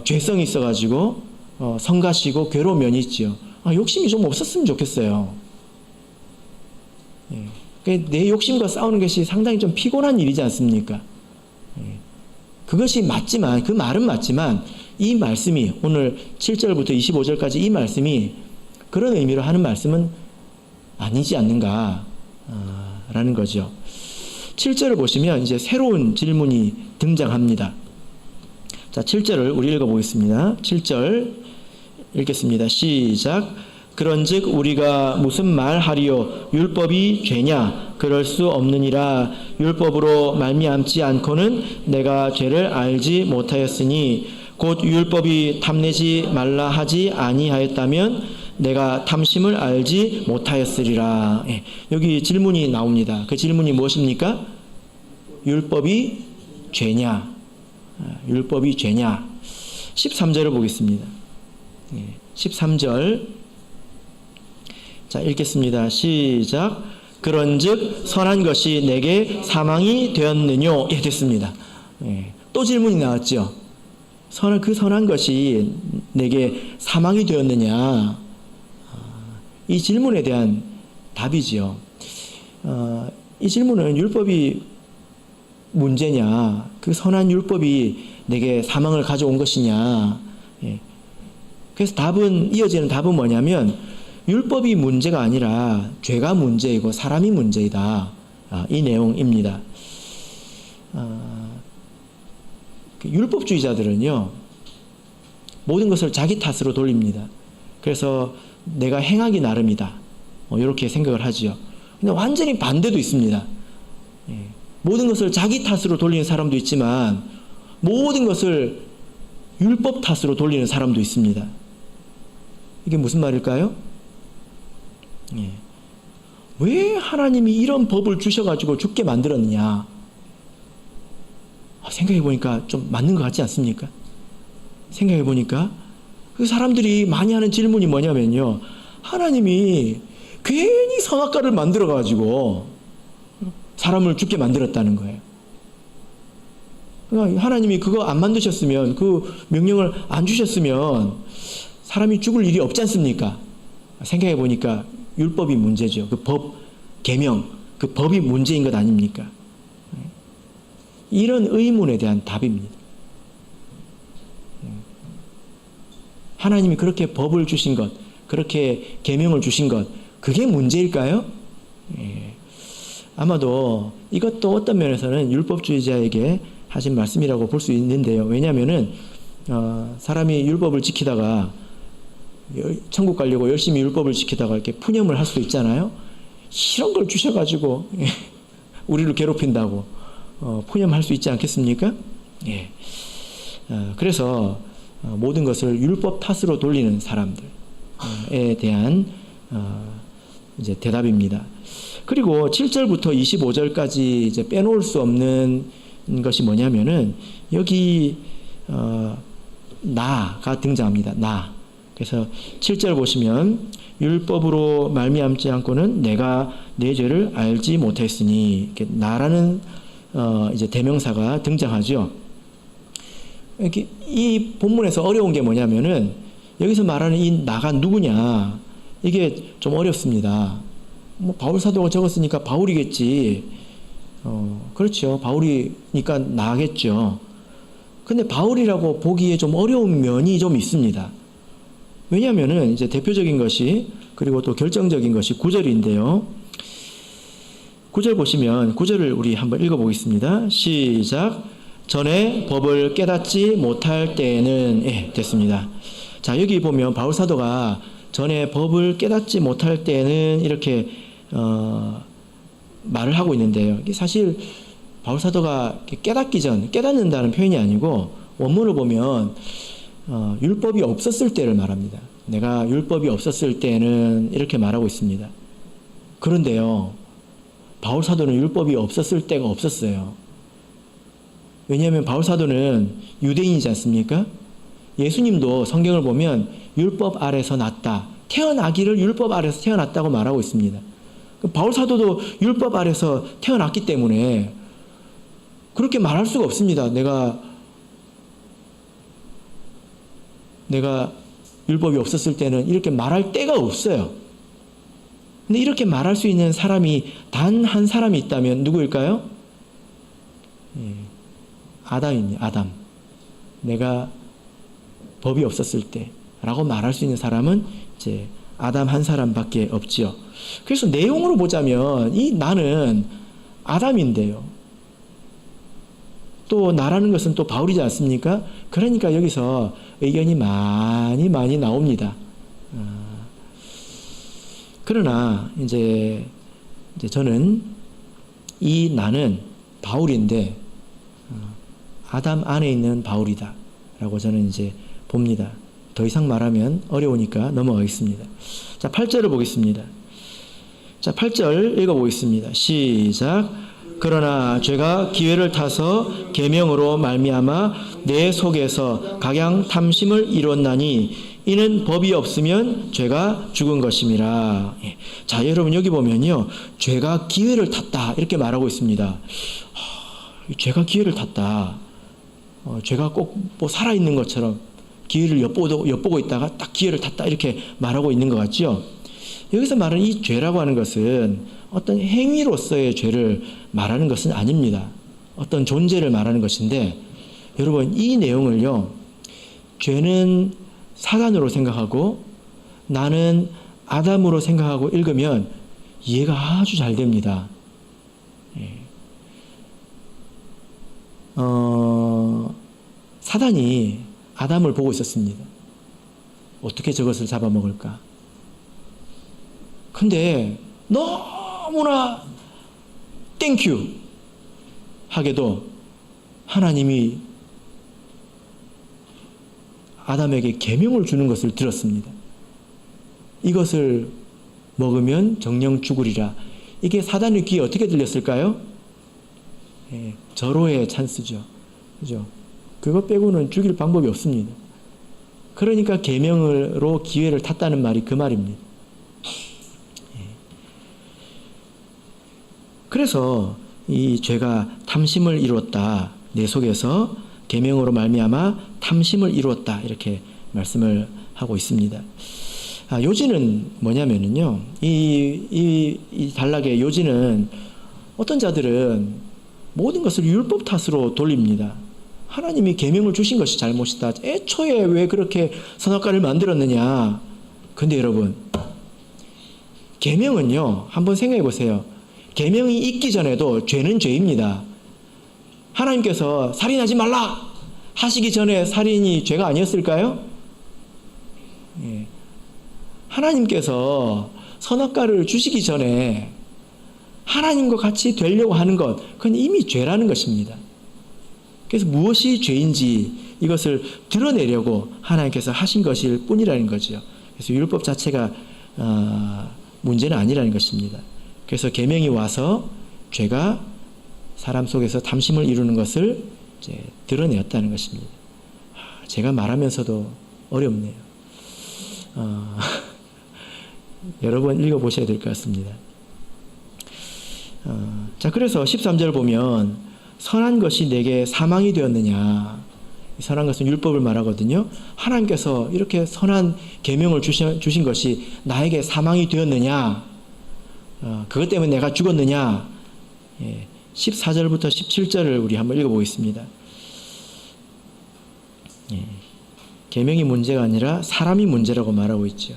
죄성이 있어가지고 성가시고 괴로운 면이 있지요. 욕심이 좀 없었으면 좋겠어요. 내 욕심과 싸우는 것이 상당히 좀 피곤한 일이지 않습니까? 그것이 맞지만, 그 말은 맞지만, 이 말씀이 오늘 7절부터 25절까지 이 말씀이 그런 의미로 하는 말씀은 아니지 않는가, 라는 거죠. 7절을 보시면 이제 새로운 질문이 등장합니다. 자, 7절을 우리 읽어보겠습니다. 7절 읽겠습니다. 시작. 그런즉 우리가 무슨 말 하리요? 율법이 죄냐? 그럴 수 없느니라. 율법으로 말미암지 않고는 내가 죄를 알지 못하였으니 곧 율법이 탐내지 말라 하지 아니하였다면 내가 탐심을 알지 못하였으리라. 예, 여기 질문이 나옵니다. 그 질문이 무엇입니까? 율법이 죄냐? 율법이 죄냐? 13절을 보겠습니다. 13절 자 읽겠습니다. 시작. 그런즉 선한 것이 내게 사망이 되었느뇨? 예, 됐습니다. 또 질문이 나왔죠. 그 선한 것이 내게 사망이 되었느냐? 이 질문에 대한 답이지요. 이 질문은 율법이 문제냐, 그 선한 율법이 내게 사망을 가져온 것이냐. 그래서 이어지는 답은 뭐냐면 율법이 문제가 아니라 죄가 문제이고 사람이 문제이다. 이 내용입니다. 율법주의자들은요, 모든 것을 자기 탓으로 돌립니다. 그래서 내가 행하기 나름이다. 이렇게 생각을 하지요. 근데 완전히 반대도 있습니다. 모든 것을 자기 탓으로 돌리는 사람도 있지만 모든 것을 율법 탓으로 돌리는 사람도 있습니다. 이게 무슨 말일까요? 왜 하나님이 이런 법을 주셔가지고 죽게 만들었느냐? 생각해보니까 좀 맞는 것 같지 않습니까? 생각해보니까 그 사람들이 많이 하는 질문이 뭐냐면요, 하나님이 괜히 선악과를 만들어가지고 사람을 죽게 만들었다는 거예요. 그러니까 하나님이 그거 안 만드셨으면, 그 명령을 안 주셨으면 사람이 죽을 일이 없지 않습니까? 생각해보니까 율법이 문제죠. 그 법, 계명, 그 법이 문제인 것 아닙니까? 이런 의문에 대한 답입니다. 하나님이 그렇게 법을 주신 것, 그렇게 계명을 주신 것, 그게 문제일까요? 아마도 이것도 어떤 면에서는 율법주의자에게 하신 말씀이라고 볼 수 있는데요. 왜냐하면은 사람이 율법을 지키다가 천국 가려고 열심히 율법을 지키다가 이렇게 푸념을 할 수도 있잖아요. 이런 걸 주셔가지고 우리를 괴롭힌다고 푸념할 수 있지 않겠습니까? 예. 그래서 모든 것을 율법 탓으로 돌리는 사람들에 대한 이제 대답입니다. 그리고 7절부터 25절까지 이제 빼놓을 수 없는 것이 뭐냐면은 여기 나가 등장합니다. 나. 그래서 7절 보시면 율법으로 말미암지 않고는 내가 내 죄를 알지 못했으니, 이렇게 나라는 이제 대명사가 등장하죠. 이렇게 이 본문에서 어려운 게 뭐냐면은 여기서 말하는 이 나가 누구냐, 이게 좀 어렵습니다. 뭐 바울 사도가 적었으니까 바울이겠지. 그렇죠. 바울이니까 나겠죠. 근데 바울이라고 보기에 좀 어려운 면이 좀 있습니다. 왜냐하면은 이제 대표적인 것이, 그리고 또 결정적인 것이 9절인데요. 9절 보시면 9절을 우리 한번 읽어보겠습니다. 시작. 전에 법을 깨닫지 못할 때에는, 예, 됐습니다. 자, 여기 보면 바울 사도가 전에 법을 깨닫지 못할 때는 이렇게 말을 하고 있는데요. 이게 사실 바울 사도가 깨닫는다는 표현이 아니고 원문을 보면 율법이 없었을 때를 말합니다. 내가 율법이 없었을 때는 이렇게 말하고 있습니다. 그런데요, 바울 사도는 율법이 없었을 때가 없었어요. 왜냐하면 바울 사도는 유대인이지 않습니까? 예수님도 성경을 보면 율법 아래서 났다, 태어나기를 율법 아래서 태어났다고 말하고 있습니다. 바울 사도도 율법 아래서 태어났기 때문에 그렇게 말할 수가 없습니다. 내가 율법이 없었을 때는 이렇게 말할 때가 없어요. 근데 이렇게 말할 수 있는 사람이 단 한 사람이 있다면 누구일까요? 아담입니다. 아담. 내가 법이 없었을 때 라고 말할 수 있는 사람은 이제 아담 한 사람밖에 없지요. 그래서 내용으로 보자면 이 나는 아담인데요. 또 나라는 것은 또 바울이지 않습니까? 그러니까 여기서 의견이 많이 나옵니다. 그러나 이제 저는 이 나는 바울인데 아담 안에 있는 바울이다 라고 저는 이제 봅니다. 더 이상 말하면 어려우니까 넘어가겠습니다. 자, 8절을 보겠습니다. 자, 8절 읽어보겠습니다. 시작. 그러나 죄가 기회를 타서 계명으로 말미암아 내 속에서 각양 탐심을 이뤘나니 이는 법이 없으면 죄가 죽은 것임이라. 자, 여러분 여기 보면요, 죄가 기회를 탔다 이렇게 말하고 있습니다. 죄가 기회를 탔다. 죄가 꼭 뭐 살아있는 것처럼 기회를 엿보고 있다가 딱 기회를 탔다 이렇게 말하고 있는 것 같죠. 여기서 말하는 이 죄라고 하는 것은 어떤 행위로서의 죄를 말하는 것은 아닙니다. 어떤 존재를 말하는 것인데, 여러분 이 내용을요, 죄는 사단으로 생각하고 나는 아담으로 생각하고 읽으면 이해가 아주 잘 됩니다. 사단이 아담을 보고 있었습니다. 어떻게 저것을 잡아먹을까? 근데 너무나 땡큐 하게도 하나님이 아담에게 계명을 주는 것을 들었습니다. 이것을 먹으면 정령 죽으리라. 이게 사단의 귀에 어떻게 들렸을까요? 절호의 찬스죠. 그죠? 그것 빼고는 죽일 방법이 없습니다. 그러니까 계명으로 기회를 탔다는 말이 그 말입니다. 그래서 이 죄가 탐심을 이루었다. 내 속에서 계명으로 말미암아 탐심을 이루었다. 이렇게 말씀을 하고 있습니다. 요지는 뭐냐면요. 이 단락의 요지는 어떤 자들은 모든 것을 율법 탓으로 돌립니다. 하나님이 계명을 주신 것이 잘못이다. 애초에 왜 그렇게 선악과를 만들었느냐. 근데 여러분, 계명은요, 한번 생각해 보세요. 계명이 있기 전에도 죄는 죄입니다. 하나님께서 살인하지 말라 하시기 전에 살인이 죄가 아니었을까요? 하나님께서 선악과를 주시기 전에 하나님과 같이 되려고 하는 것, 그건 이미 죄라는 것입니다. 그래서 무엇이 죄인지 이것을 드러내려고 하나님께서 하신 것일 뿐이라는 거죠. 그래서 율법 자체가 문제는 아니라는 것입니다. 그래서 계명이 와서 죄가 사람 속에서 탐심을 이루는 것을 이제 드러내었다는 것입니다. 제가 말하면서도 어렵네요. 여러 번 읽어보셔야 될 것 같습니다. 자, 그래서 13절 보면 선한 것이 내게 사망이 되었느냐. 선한 것은 율법을 말하거든요. 하나님께서 이렇게 선한 계명을 주신 것이 나에게 사망이 되었느냐. 그것 때문에 내가 죽었느냐. 14절부터 17절을 우리 한번 읽어보겠습니다. 계명이 문제가 아니라 사람이 문제라고 말하고 있죠.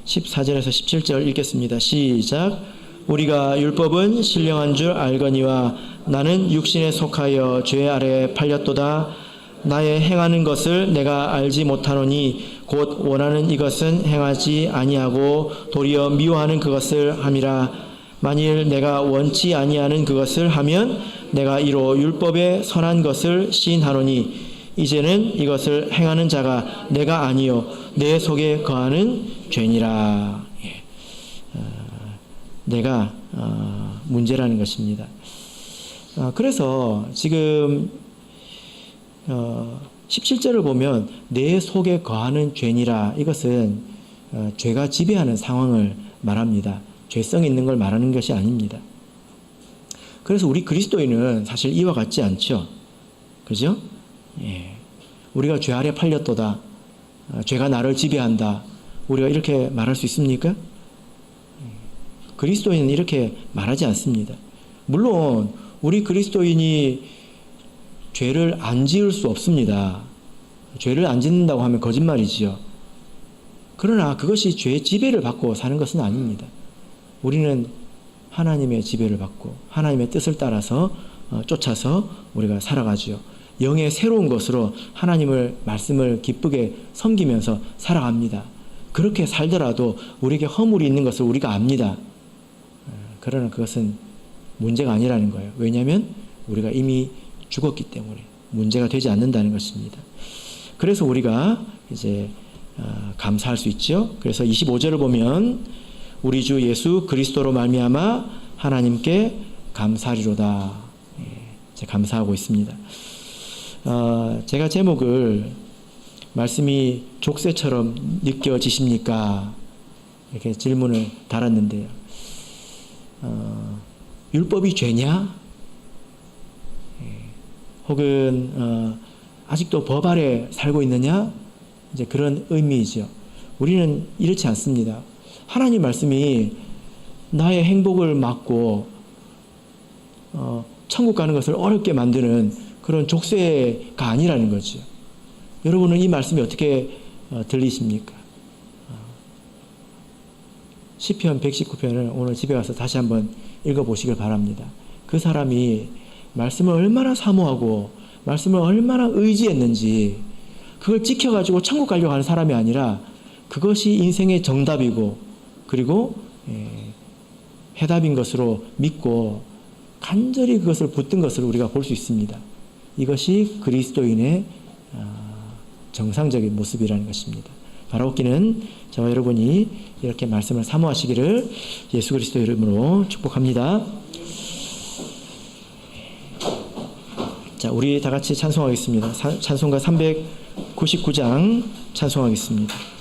14절에서 17절 읽겠습니다. 시작. 우리가 율법은 신령한 줄 알거니와 나는 육신에 속하여 죄 아래에 팔렸도다. 나의 행하는 것을 내가 알지 못하노니 곧 원하는 이것은 행하지 아니하고 도리어 미워하는 그것을 함이라. 만일 내가 원치 아니하는 그것을 하면 내가 이로 율법의 선한 것을 시인하노니 이제는 이것을 행하는 자가 내가 아니요 내 속에 거하는 죄니라. 내가 문제라는 것입니다. 그래서 지금 17절을 보면 내 속에 거하는 죄니라, 이것은 죄가 지배하는 상황을 말합니다. 죄성이 있는 걸 말하는 것이 아닙니다. 그래서 우리 그리스도인은 사실 이와 같지 않죠. 그죠? 우리가 죄 아래 팔렸도다. 죄가 나를 지배한다. 우리가 이렇게 말할 수 있습니까? 그리스도인은 이렇게 말하지 않습니다. 물론 우리 그리스도인이 죄를 안 지을 수 없습니다. 죄를 안 짓는다고 하면 거짓말이지요. 그러나 그것이 죄의 지배를 받고 사는 것은 아닙니다. 우리는 하나님의 지배를 받고 하나님의 뜻을 따라서 쫓아서 우리가 살아가죠. 영의 새로운 것으로 하나님을 말씀을 기쁘게 섬기면서 살아갑니다. 그렇게 살더라도 우리에게 허물이 있는 것을 우리가 압니다. 그러나 그것은 문제가 아니라는 거예요. 왜냐하면 우리가 이미 죽었기 때문에 문제가 되지 않는다는 것입니다. 그래서 우리가 이제 감사할 수 있죠. 그래서 25절을 보면 우리 주 예수 그리스도로 말미암아 하나님께 감사하리로다. 감사하고 있습니다. 제가 제목을 말씀이 족쇄처럼 느껴지십니까? 이렇게 질문을 달았는데요. 율법이 죄냐? 혹은 아직도 법 아래 살고 있느냐? 이제 그런 의미이죠. 우리는 이렇지 않습니다. 하나님 말씀이 나의 행복을 막고 천국 가는 것을 어렵게 만드는 그런 족쇄가 아니라는 거죠. 여러분은 이 말씀이 어떻게 들리십니까? 시편 119편을 오늘 집에 가서 다시 한번 읽어보시길 바랍니다. 그 사람이 말씀을 얼마나 사모하고 말씀을 얼마나 의지했는지 그걸 지켜가지고 천국 가려고 하는 사람이 아니라 그것이 인생의 정답이고 그리고 해답인 것으로 믿고 간절히 그것을 붙든 것을 우리가 볼 수 있습니다. 이것이 그리스도인의 정상적인 모습이라는 것입니다. 바라옵기는 저와 여러분이 이렇게 말씀을 사모하시기를 예수 그리스도 이름으로 축복합니다. 자, 우리 다 같이 찬송하겠습니다. 찬송가 399장 찬송하겠습니다.